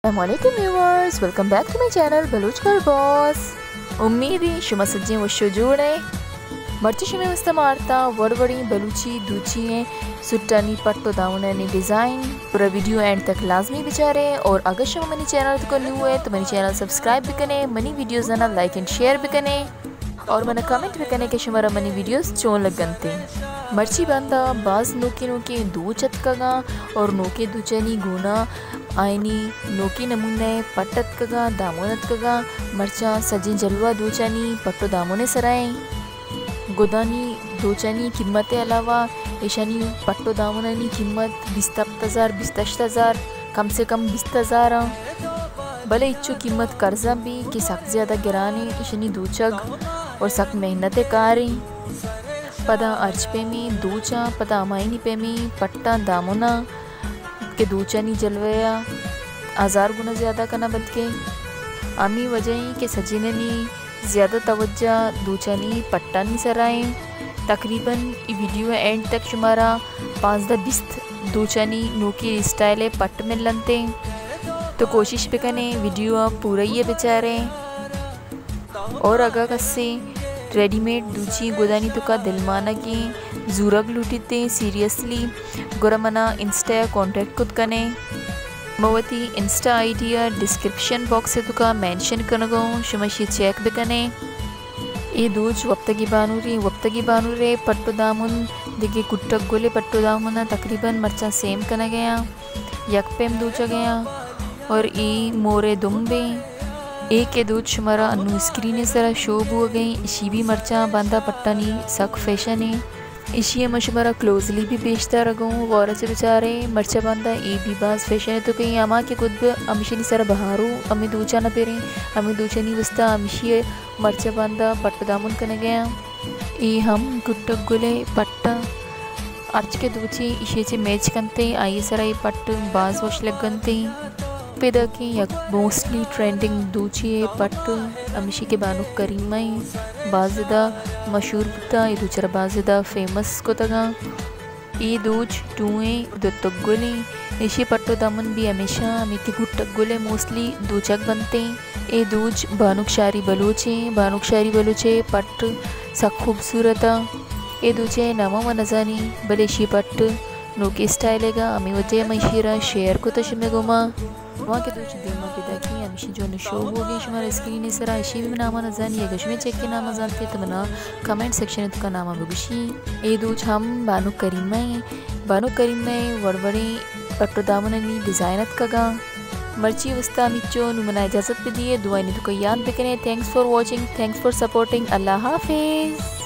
अस्सलामुअलैकुम viewers, welcome back to my channel Baloch girl boss. उम्मीद है शुमा सज्जें वशो जोड़े मर्ची शुमे मुस्तमारता वड़वड़ी बलूची दूची हैं सुट्टानी पट्टो दावनानी डिज़ाइन। पूरा वीडियो एंड तक लाजमी बिचारे। और अगर शुमा मनी चैनल को न्यू है तो मनी चैनल सब्सक्राइब भी करें, मनी वीडियोज़ ना लाइक एंड शेयर भी करें और मैंने कमेंट भी करें कि शुमारा मनी वीडियोज़ चोन लगनते। मर्ची बंदा बाज नोके नोके दो चतकगा और नोके दूचनी गुना आयनी नोकी नमूने पट्टत कगा दामोनत कगा मर्चा सजी जलवा दूचनी पट्टो दामोने सराय गोदानी दोचनी कीमत अलावा ऐशानी पट्टो दामोनी कीमत 20,000 कम से कम 20,000 भले इच्छो कीमत कर्जा भी कि सख्त ज़्यादा गिराने ऐशानी दूचग और सख्त मेहनत कारी पदा अर्ज पे में दूचा पदा अमायनी पे में पट्टा दामोना के दूचनी जलवया 1000 गुना ज़्यादा करना बद के आमी वजह के सजीने ज़्यादा तवज्जा दूचनी पट्टा नहीं सराए। तकरीबन ये वीडियो एंड तक शुमारा 5-20 दूचनी नोकी स्टाइल पट्ट में लनते तो कोशिश भी करें वीडियो पूरा ही बेचारे। और अगर कस्से रेडीमेड दूची गोदानी तो का दिलमाना की जूरग लूटीते सीरियसली गुरमना इंस्टा कॉन्टेक्ट खुद कने मवती इंस्टा आइडिया डिस्क्रिप्शन बॉक्स से तुका मेंशन करगो शुमशी चेक भी कने। ये दूज वक्तगी बानूरे पट्टो दामुन दिगे कुट्टक गोले पट्टो दामुना तकरीबन मर्चा सेम कना गया यक पेम दूचा गया। और ये मोरे दुम्बे एक के दूध शुमारा अनु स्क्रीन सरा शो हो गई इसी भी मर्चा बांधा पट्टानी सक फैशन है इसी मशुमारा क्लोजली भी बेचता रगूँ गौर से बेचारे मर्चा बांधा ये भी बाज फैशन है तो कहीं अमा के खुद अमिशी सरा बहारू अमी दूचा न पेरें अमी दूचा नहीं बसता अमिशी मर्चा बांधा पट्ट दामुन करने गया ये हम गुट्टक गुले पट्टा अर्च के दूची इसे से मैच करते आई सरा ये पट्ट बाज वश लग गनते पैदा की यक मोस्टली ट्रेंडिंग दूची पट्ट अमिशी के बानु करीमाई बाज़दा मशहूर बुता ये दूसरा बाज़दा फेमस को तगा ये दूज टूए दुतगुले इसी पट्टो दामन भी हमेशा अमिकी गुट्टगुले मोस्टली दूचक बनते ये दूज बानुकशारी बलूचे पट्ट सब खूबसूरत ये दूचे नामा व नजानी भले शी पट्ट नोके स्टाइलेगा अमी वजह मशीरा शेयर को तो शुमे गुमा वहाँ के दूच दिल में पैदा की हमेशा जो नशो हो गई शुमारा स्क्रीन सरा इसी भी नामा न जानी है गशमे चेक के नामा जानते तो मना कमेंट सेक्शन में तो नामा बगुशी ये दूच हम बानु करीम में वड़वड़ी पट्टो दामनी डिज़ाइनत कगा मर्ची वस्ता मिच्चो नुमना इजाज़त भी दिए दुआ नहीं तो कोई याद भी करें। Thanks for watching, thanks for supporting. अल्लाह हाफिज़।